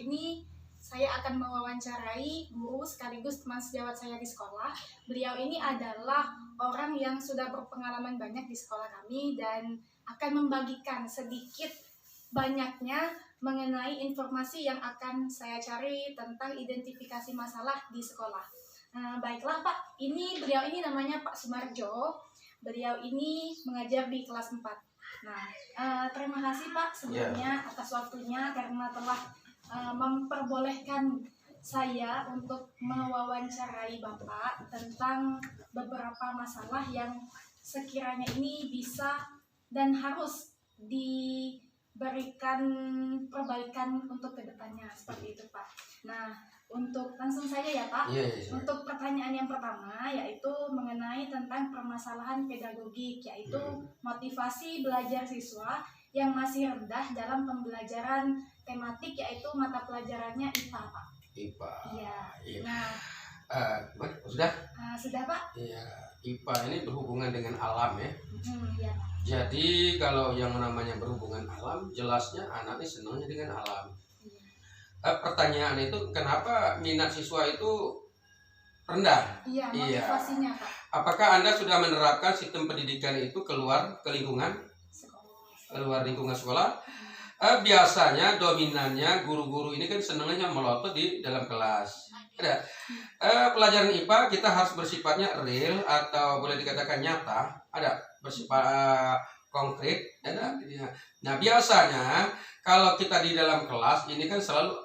hari ini saya akan mewawancarai guru sekaligus teman sejawat saya di sekolah. Beliau ini adalah orang yang sudah berpengalaman banyak di sekolah kami dan akan membagikan sedikit banyaknya mengenai informasi yang akan saya cari tentang identifikasi masalah di sekolah. Baiklah Pak, beliau ini namanya Pak Sumarjo. Beliau ini mengajar di kelas 4. Terima kasih Pak sebelumnya atas waktunya karena telah memperbolehkan saya untuk mewawancarai Bapak tentang beberapa masalah yang sekiranya ini bisa dan harus diberikan perbaikan untuk kedepannya, seperti itu Pak. Untuk langsung saja ya Pak. Untuk pertanyaan yang pertama yaitu mengenai tentang permasalahan pedagogik, yaitu motivasi belajar siswa yang masih rendah dalam pembelajaran tematik, yaitu mata pelajarannya IPA Pak. IPA. Iya. Sudah? Sudah Pak. Iya. IPA ini berhubungan dengan alam ya. Iya. Jadi kalau yang namanya berhubungan alam, jelasnya anaknya senangnya dengan alam. Pertanyaan itu kenapa minat siswa itu rendah? Iya, motivasinya Pak. Apakah Anda sudah menerapkan sistem pendidikan itu keluar lingkungan sekolah? Biasanya dominannya guru-guru ini kan senangnya melotot di dalam kelas. Ada pelajaran IPA kita harus bersifatnya real atau boleh dikatakan nyata. Ada bersifat konkret. Nah biasanya kalau kita di dalam kelas ini kan selalu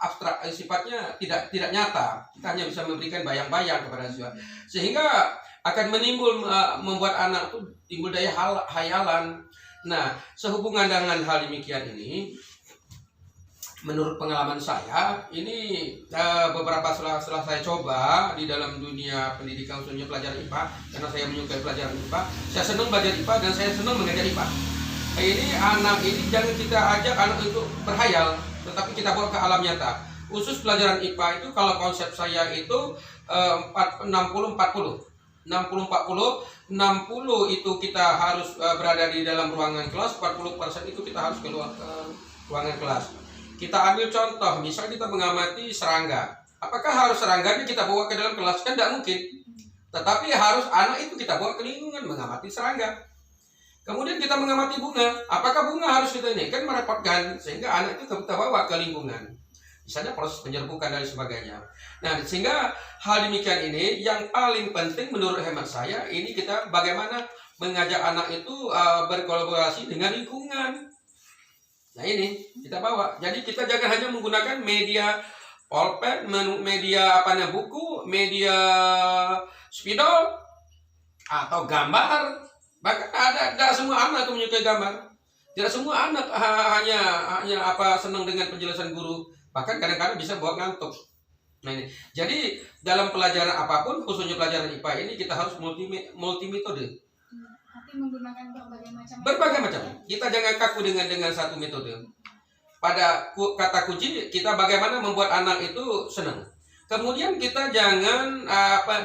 abstrak, sifatnya tidak nyata. Kita hanya bisa memberikan bayang-bayang kepada siswa, sehingga akan membuat anak itu timbul daya hayalan. Nah, sehubungan dengan hal demikian ini, menurut pengalaman saya, ini beberapa setelah saya coba di dalam dunia pendidikan khususnya pelajaran IPA, karena saya menyukai pelajaran IPA, saya senang belajar IPA dan saya senang mengajar IPA. Ini anak ini jangan kita ajak anak itu berhayal, tetapi kita bawa ke alam nyata. Khusus pelajaran IPA itu kalau konsep saya itu 60-40. 60 itu kita harus berada di dalam ruangan kelas, 40% itu kita harus keluar ke ruangan kelas. Kita ambil contoh, misalnya kita mengamati serangga. Apakah harus serangganya kita bawa ke dalam kelas? Kan tidak mungkin. Tetapi harus anak itu kita bawa ke lingkungan mengamati serangga. Kemudian kita mengamati bunga. Apakah bunga harus kita ini? Kan merepotkan. Sehingga anak itu kita bawa ke lingkungan. Misalnya proses penyerbukan dan sebagainya. Nah, sehingga hal demikian ini yang paling penting menurut hemat saya, ini kita bagaimana mengajak anak itu berkolaborasi dengan lingkungan. Nah ini kita bawa. Jadi kita jangan hanya menggunakan media pulpen, media buku, media spidol atau gambar. Bahkan tidak semua anak itu menyukai gambar. Tidak semua anak hanya senang dengan penjelasan guru. Bahkan kadang-kadang bisa buat ngantuk. Nah ini. Jadi dalam pelajaran apapun, khususnya pelajaran IPA ini kita harus multi metode. Tapi menggunakan berbagai macam. Kita jangan kaku dengan satu metode. Pada kata kunci kita bagaimana membuat anak itu senang. Kemudian kita jangan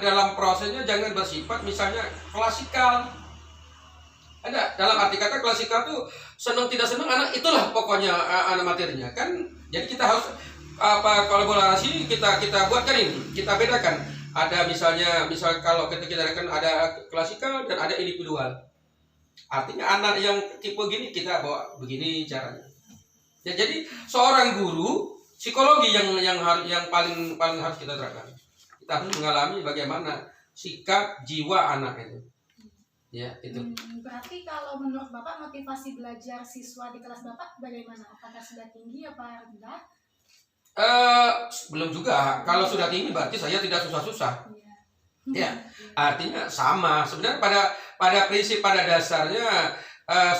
dalam prosesnya jangan bersifat misalnya klasikal. Ada dalam arti kata klasikal tuh senang tidak senang anak itulah pokoknya anak materinya kan. Jadi kita harus kolaborasi kita buatkan ini, kita bedakan. Ada misal kalau kita akan ada klasikal dan ada individual. Artinya anak yang tipe gini kita bawa begini caranya. Ya, jadi seorang guru psikologi yang paling harus kita terapkan. Kita harus mengalami bagaimana sikap jiwa anak itu. Ya, itu. Berarti kalau menurut Bapak motivasi belajar siswa di kelas Bapak bagaimana? Apakah sudah tinggi apa rendah? Belum juga. Kalau sudah tinggi berarti saya tidak susah-susah. Ya, artinya sama. Sebenarnya pada prinsip pada dasarnya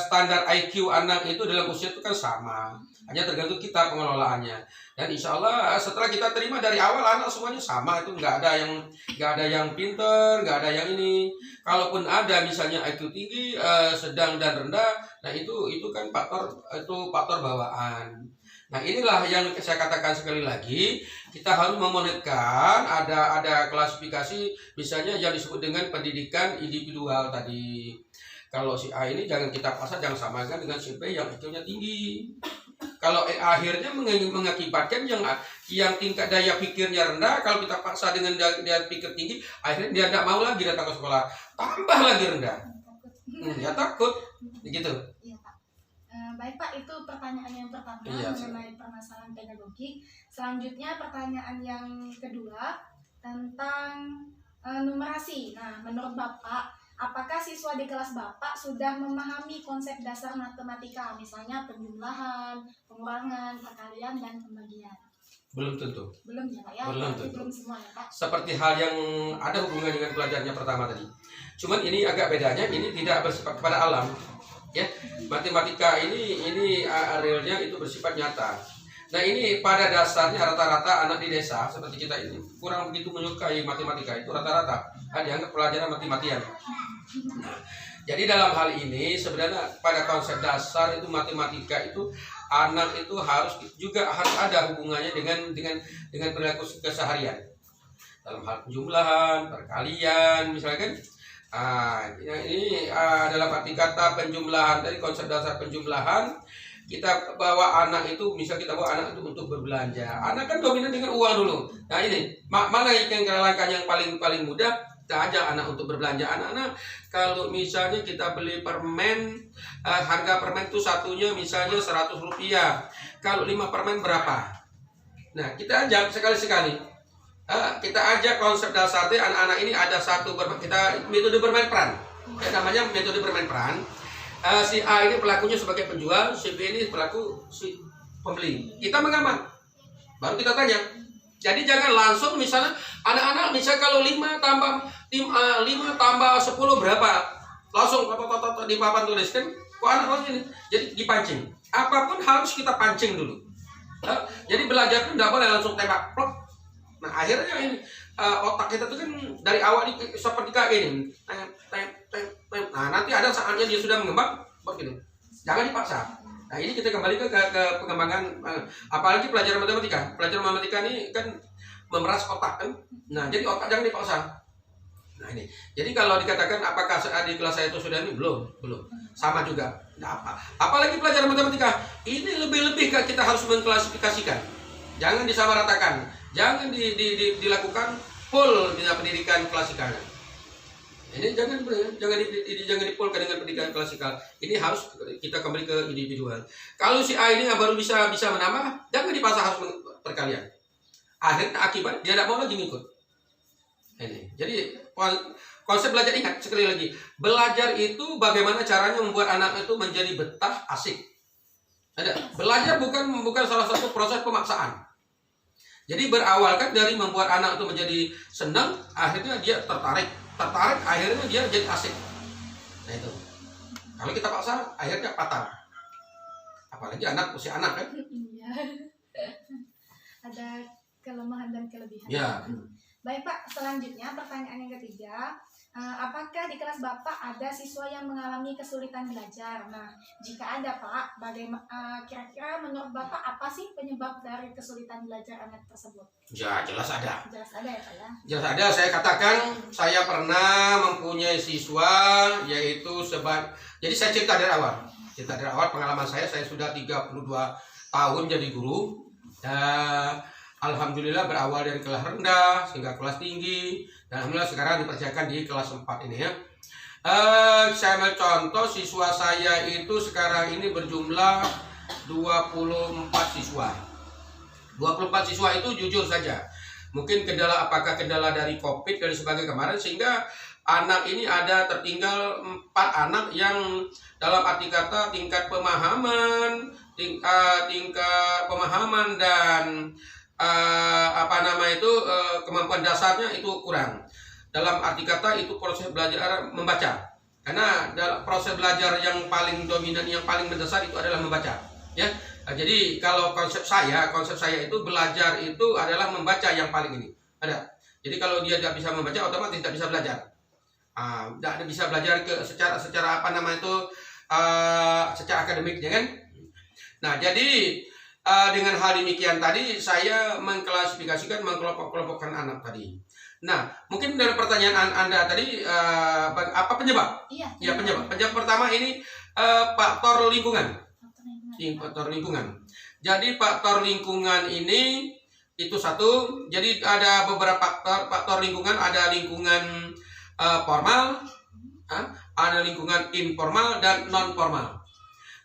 standar IQ anak itu dalam usia itu kan sama. Hanya tergantung kita pengelolaannya. Dan insya Allah setelah kita terima dari awal anak semuanya sama, itu nggak ada yang pinter, nggak ada yang ini. Kalaupun ada misalnya IQ tinggi, sedang dan rendah, nah itu kan faktor bawaan. Nah inilah yang saya katakan sekali lagi, kita harus memonitorkan ada klasifikasi misalnya yang disebut dengan pendidikan individual tadi. Kalau si A ini jangan kita pasang, jangan samakan dengan si B yang IQ-nya tinggi. Kalau akhirnya mengakibatkan yang tingkat daya pikirnya rendah, kalau kita paksa dengan dia pikir tinggi, akhirnya dia tidak mau lagi datang ke sekolah, tambah lagi rendah. Ya takut, gitu. Iya Pak. Baik Pak, itu pertanyaan yang pertama mengenai permasalahan pedagogi. Selanjutnya pertanyaan yang kedua tentang numerasi. Nah, menurut Bapak, apakah siswa di kelas Bapak sudah memahami konsep dasar matematika, misalnya penjumlahan, pengurangan, perkalian, dan pembagian? Belum tentu. Belum ya Pak ya? Belum semua ya Pak? Seperti hal yang ada hubungan dengan pelajarannya pertama tadi. Cuman ini agak bedanya, ini tidak bersifat kepada alam. Ya, matematika ini realnya itu bersifat nyata. Nah, ini pada dasarnya rata-rata anak di desa seperti kita ini kurang begitu menyukai matematika, itu rata-rata dianggap pelajaran mati-matian. Nah, jadi dalam hal ini sebenarnya pada konsep dasar itu matematika itu anak itu harus ada hubungannya dengan perilaku keseharian. Dalam hal penjumlahan, perkalian misalkan. Ini dalam arti kata penjumlahan, dari konsep dasar penjumlahan kita bawa anak itu, misal kita bawa anak itu untuk berbelanja. Anak kan dominan dengan uang dulu. Nah ini mana yang langkah yang paling mudah, kita ajak anak untuk berbelanja. Anak-anak kalau misalnya kita beli permen, harga permen itu satunya misalnya 100 rupiah. Kalau 5 permen berapa? Nah kita ajak sekali-sekali. Kita ajak konsep dasarnya anak-anak ini ada kita metode bermain peran. Namanya metode bermain peran. Si A ini pelakunya sebagai penjual, si B ini pelaku si pembeli. Kita mengaman, baru kita tanya. Jadi jangan langsung misalnya anak-anak kalau 5 tambah 10 berapa? Langsung di papan tuliskan. Kok anak ini? Jadi dipancing. Apapun harus kita pancing dulu. Jadi belajar itu tidak boleh langsung tembak plok. Nah akhirnya ini otak kita tuh kan dari awal seperti kayak gini. Nah nanti ada saatnya dia sudah mengembang begitu. Jangan dipaksa. Nah ini kita kembali ke pengembangan apalagi pelajaran matematika. Pelajaran matematika ini kan memeras otak kan. Nah jadi otak jangan dipaksa. Nah ini. Jadi kalau dikatakan apakah di kelas saya itu sudah ini belum. Sama juga. Nah, apalagi pelajaran matematika ini lebih-lebih kita harus mengklasifikasikan. Jangan disamaratakan. Jangan dilakukan full dengan pendidikan klasikal. Ini jangan dipulkan dengan pendidikan klasikal. Ini harus kita kembali ke individual. Kalau si A ini baru bisa menambah, jangan dipaksa harus perkalian. Akhirnya akibat dia tidak mau lagi ngikut. Ini. Jadi konsep belajar, ingat sekali lagi, belajar itu bagaimana caranya membuat anak itu menjadi betah, asik. Belajar bukan salah satu proses pemaksaan. Jadi berawal kan dari membuat anak itu menjadi senang, akhirnya dia tertarik, akhirnya dia jadi asik. Nah itu. Kalau kita paksa, akhirnya patah. Apalagi usia anak kan? Iya. Ada kelemahan dan kelebihan. Ya. Baik Pak, selanjutnya pertanyaan yang ketiga. Apakah di kelas Bapak ada siswa yang mengalami kesulitan belajar? Nah, jika ada Pak, bagaimana kira-kira menurut Bapak apa sih penyebab dari kesulitan belajar anak tersebut? Ya, jelas ada. Jelas ada ya Pak ya? Jelas ada. Saya katakan, saya pernah mempunyai siswa yaitu jadi saya cerita dari awal. Pengalaman saya sudah 32 tahun jadi guru. Alhamdulillah berawal dari kelas rendah sehingga kelas tinggi, dan alhamdulillah sekarang dipercayakan di kelas 4 ini ya. Saya ambil contoh, siswa saya itu sekarang ini berjumlah 24 siswa. 24 siswa itu jujur saja, mungkin apakah kendala dari COVID dan sebagainya kemarin, sehingga anak ini ada tertinggal 4 anak yang dalam arti kata tingkat pemahaman dan kemampuan dasarnya itu kurang. Dalam arti kata itu proses belajar membaca. Karena proses belajar yang paling dominan, yang paling mendasar itu adalah membaca. Ya. Jadi kalau konsep saya itu belajar itu adalah membaca yang paling ini. Ada. Jadi kalau dia tidak bisa membaca, otomatis tidak bisa belajar. Tidak bisa belajar secara secara akademiknya kan. Nah, jadi dengan hal demikian tadi saya mengkelompokkan anak tadi. Nah, mungkin dari pertanyaan Anda tadi apa penyebab? Iya. Ya, penyebab. Penyebab pertama ini faktor lingkungan. faktor lingkungan. Jadi faktor lingkungan ini itu satu. Jadi ada beberapa faktor lingkungan. Ada lingkungan formal, ada lingkungan informal dan non formal.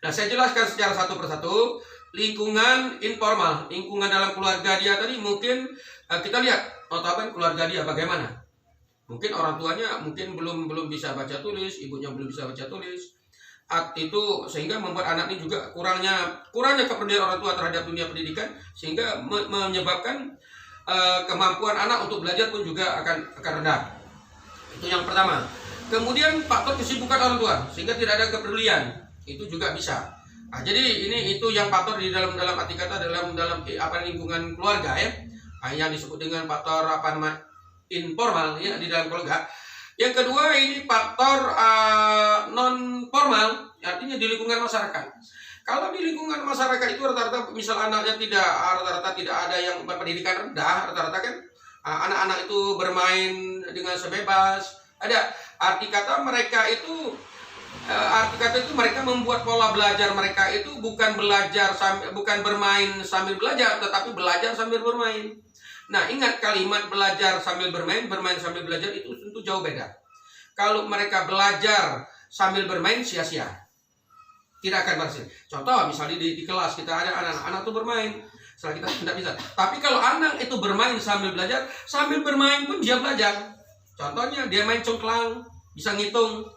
Nah, saya jelaskan secara satu persatu. Lingkungan informal, lingkungan dalam keluarga dia tadi mungkin kita lihat notabene keluarga dia bagaimana. Mungkin orang tuanya mungkin belum bisa baca tulis, ibunya belum bisa baca tulis. Itu sehingga membuat anak ini juga kurangnya kepedulian orang tua terhadap dunia pendidikan, sehingga menyebabkan kemampuan anak untuk belajar pun juga akan rendah. Itu yang pertama. Kemudian faktor kesibukan orang tua sehingga tidak ada kepedulian, itu juga bisa. Nah, jadi itu yang faktor di dalam arti kata dalam lingkungan keluarga ya. Yang disebut dengan faktor informal ya di dalam keluarga. Yang kedua ini faktor non formal, artinya di lingkungan masyarakat. Kalau di lingkungan masyarakat itu rata-rata misal anaknya rata-rata tidak ada yang berpendidikan rendah, rata-rata kan anak-anak itu bermain dengan sebebas. Ada arti kata mereka membuat pola belajar mereka itu bukan bermain sambil belajar, tetapi belajar sambil bermain. Nah, ingat kalimat belajar sambil bermain sambil belajar itu tentu jauh beda. Kalau mereka belajar sambil bermain sia-sia, tidak akan berhasil. Contoh misalnya di kelas kita ada anak-anak itu bermain, setelah kita tidak bisa. Tapi kalau anak itu bermain sambil belajar, sambil bermain pun dia belajar. Contohnya dia main congklang, bisa ngitung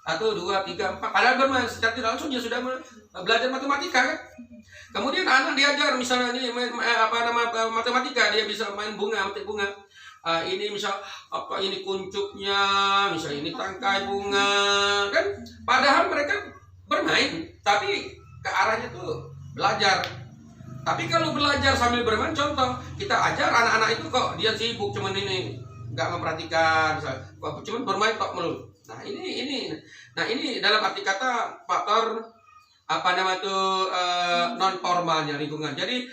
1, 2, 3, 4. Padahal bermain secara tidak langsung dia sudah belajar matematika kan. Kemudian anak diajar misalnya ini matematika, dia bisa main metik bunga. Ini misal ini kuncupnya, misalnya ini tangkai bunga kan. Padahal mereka bermain, tapi ke arahnya tuh belajar. Tapi kalau belajar sambil bermain, contoh kita ajar anak-anak itu kok dia sibuk cuman ini nggak memperhatikan, misalnya cuman bermain tok melulu. Nah ini dalam arti kata faktor non formalnya lingkungan. Jadi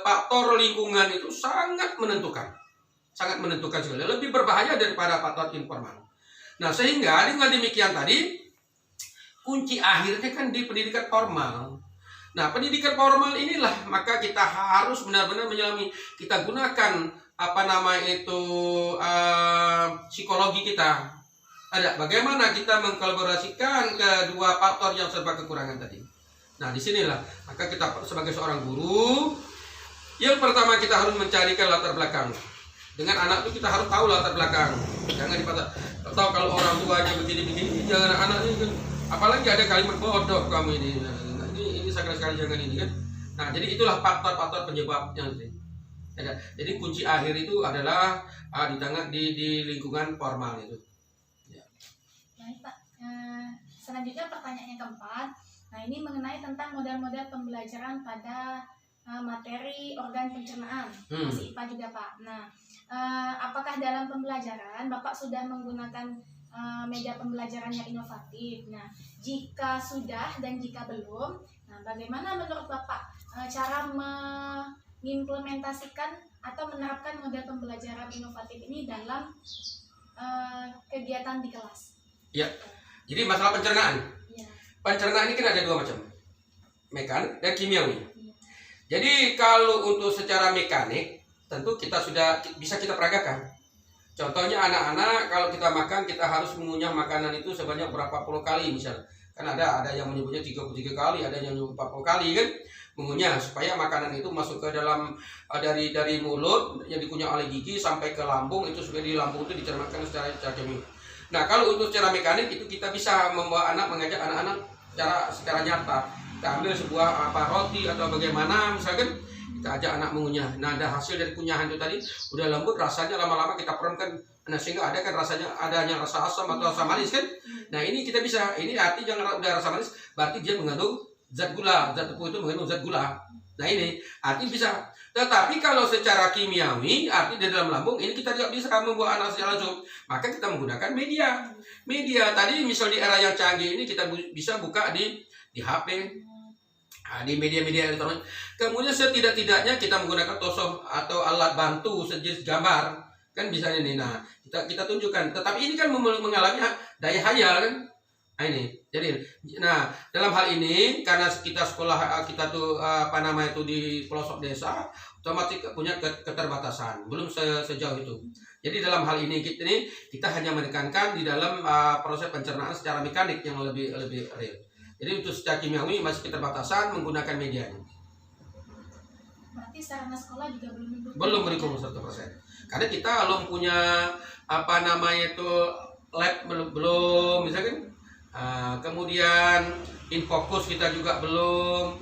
faktor lingkungan itu sangat menentukan sekali, lebih berbahaya daripada faktor informal. Nah, sehingga dengan demikian tadi kunci akhirnya kan di pendidikan formal. Nah, pendidikan formal inilah maka kita harus benar-benar menyelami, kita gunakan psikologi kita. Ada bagaimana kita mengkolaborasikan kedua faktor yang serba kekurangan tadi. Nah, disinilah maka kita sebagai seorang guru, yang pertama kita harus mencarikan latar belakang. Dengan anak itu kita harus tahu latar belakang. Jangan dipatah tahu kalau orang tuanya begini-begini, jangan anak ini kan. Apalagi ada kalimat bodoh kamu ini. Nah, ini sekali-sekali jangan ini kan. Nah, jadi itulah faktor-faktor penyebabnya. Jadi kunci akhir itu adalah di lingkungan formal itu. Baik Pak, selanjutnya pertanyaan yang keempat. Nah, ini mengenai tentang model-model pembelajaran pada materi organ pencernaan. Masih IPA juga Pak. Nah, apakah dalam pembelajaran Bapak sudah menggunakan media pembelajaran yang inovatif? Nah, jika sudah dan jika belum, nah bagaimana menurut Bapak cara mengimplementasikan atau menerapkan model pembelajaran inovatif ini dalam kegiatan di kelas? Ya, jadi masalah pencernaan. Ya. Pencernaan ini kan ada dua macam, mekanik dan kimiawi. Ya. Jadi kalau untuk secara mekanik, tentu kita sudah bisa kita peragakan. Contohnya anak-anak kalau kita makan, kita harus mengunyah makanan itu sebanyak berapa puluh kali misalnya. Kan ada yang menyebutnya 33 kali, ada yang 40 kali kan mengunyah supaya makanan itu masuk ke dalam dari mulut yang dikunyah oleh gigi sampai ke lambung, itu supaya di lambung itu dicernahkan secara kimiawi. Nah, kalau untuk secara mekanik itu kita bisa mengajak anak-anak secara nyata. Kita ambil sebuah roti atau bagaimana misalkan, kita ajak anak mengunyah. Nah, ada hasil dari kunyahan itu tadi udah lembut, rasanya lama-lama kita peremkan. Nah, sehingga ada kan rasanya, adanya rasa asam atau rasa manis kan. Nah, ini kita bisa, ini arti jangan udah rasa manis, berarti dia mengandung zat gula, zat tepung itu mengandung zat gula. Nah, ini arti bisa. Tetapi kalau secara kimiawi, arti di dalam lambung, ini kita tidak bisa membuat anak secara langsung. Maka kita menggunakan media. Media tadi misal di era yang canggih ini kita bisa buka di HP, di media-media elektronik. Kemudian setidak-tidaknya kita menggunakan tosoh atau alat bantu sejenis gambar. Kan bisa ini. Nah, kita tunjukkan. Tetapi ini kan mengalami daya hayal kan. Nah, ini. Jadi, nah dalam hal ini karena kita sekolah kita tuh di pelosok desa, otomatis punya keterbatasan, belum sejauh itu. Jadi dalam hal ini kita hanya menekankan di dalam proses pencernaan secara mekanik yang lebih real. Jadi untuk secara kimiawi masih keterbatasan menggunakan media ini. Berarti sarana sekolah juga Belum mendukung 100%. Karena kita belum punya lab belum misalkan. Kemudian infokus kita juga belum.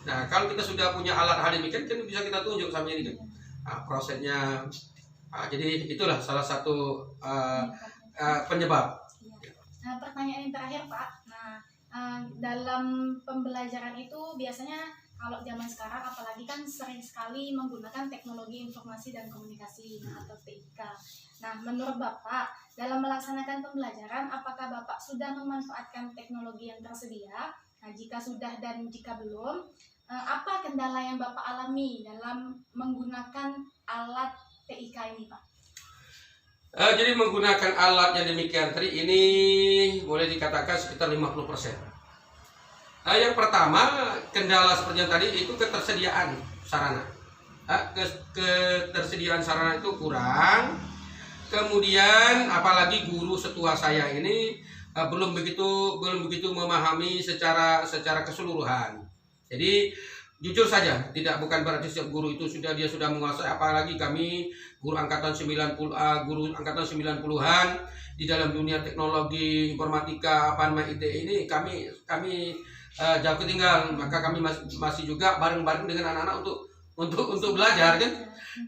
Nah, kalau kita sudah punya alat hal demikian kan bisa kita tunjuk sama ini kan. Prosesnya. Jadi itulah salah satu penyebab. Nah, pertanyaan yang terakhir Pak. Nah, dalam pembelajaran itu biasanya kalau zaman sekarang apalagi kan sering sekali menggunakan teknologi informasi dan komunikasi atau TIK. Nah, menurut Bapak dalam melaksanakan pembelajaran apakah Bapak sudah memanfaatkan teknologi yang tersedia? Nah, jika sudah dan jika belum, apa kendala yang Bapak alami dalam menggunakan alat TIK ini, Pak? Jadi menggunakan alat yang demikian tadi ini boleh dikatakan sekitar 50%. Yang pertama, kendala seperti yang tadi itu ketersediaan sarana. Ketersediaan sarana itu kurang. Kemudian apalagi guru setua saya ini belum begitu memahami secara keseluruhan. Jadi jujur saja, bukan berarti setiap guru itu dia sudah menguasai, apalagi kami guru angkatan 90-an di dalam dunia teknologi informatika IT ini kami jauh ketinggalan, maka kami masih juga bareng-bareng dengan anak-anak untuk belajar kan.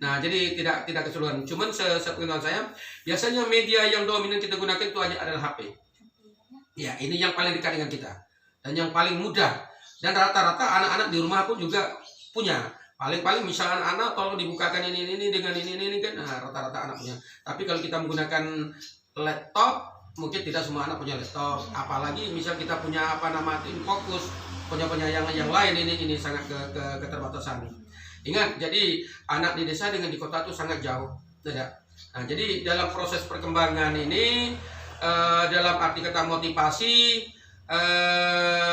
Nah, jadi tidak keseluruhan. Cuman sepengetahuan saya, biasanya media yang dominan kita gunakan itu hanya adalah HP. Ya, ini yang paling dekat dengan kita dan yang paling mudah. Dan rata-rata anak-anak di rumah pun juga punya. Paling misalkan anak tolong dibukakan ini dengan ini kan. Nah, rata-rata anak punya. Tapi kalau kita menggunakan laptop, mungkin tidak semua anak punya laptop, apalagi misal kita punya fokus punya yang lain, ini sangat keterbatasan. Ingat, jadi anak di desa dengan di kota itu sangat jauh, tidak. Nah, jadi dalam proses perkembangan ini dalam arti kata motivasi,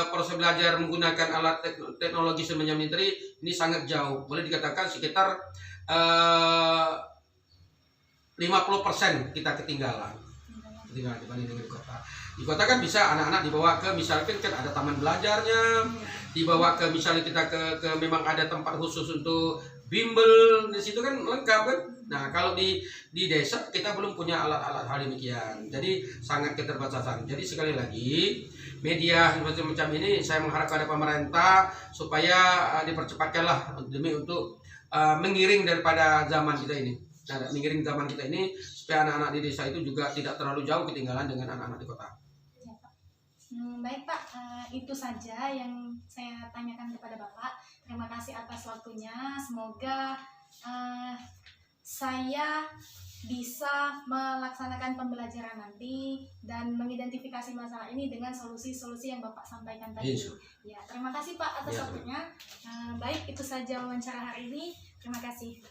proses belajar menggunakan alat teknologi semacam ini sangat jauh, boleh dikatakan sekitar 50% kita ketinggalan dibanding dengan kota. Di kota kan bisa anak-anak dibawa ke misalkan kan ada taman belajarnya, dibawa ke misalnya kita ke memang ada tempat khusus untuk bimbel, di situ kan lengkap kan. Nah, kalau di desa kita belum punya alat-alat hal demikian. Jadi sangat keterbatasan. Jadi sekali lagi media macam ini saya mengharap kepada pemerintah supaya dipercepatkanlah demi untuk mengiring daripada zaman kita ini. Nah, mengiring zaman kita ini supaya anak-anak di desa itu juga tidak terlalu jauh ketinggalan dengan anak-anak di kota. Ya, Pak. Baik Pak, itu saja yang saya tanyakan kepada Bapak. Terima kasih atas waktunya. Semoga saya bisa melaksanakan pembelajaran nanti dan mengidentifikasi masalah ini dengan solusi-solusi yang Bapak sampaikan tadi. Ya, terima kasih Pak atas waktunya. Baik, itu saja wawancara hari ini. Terima kasih.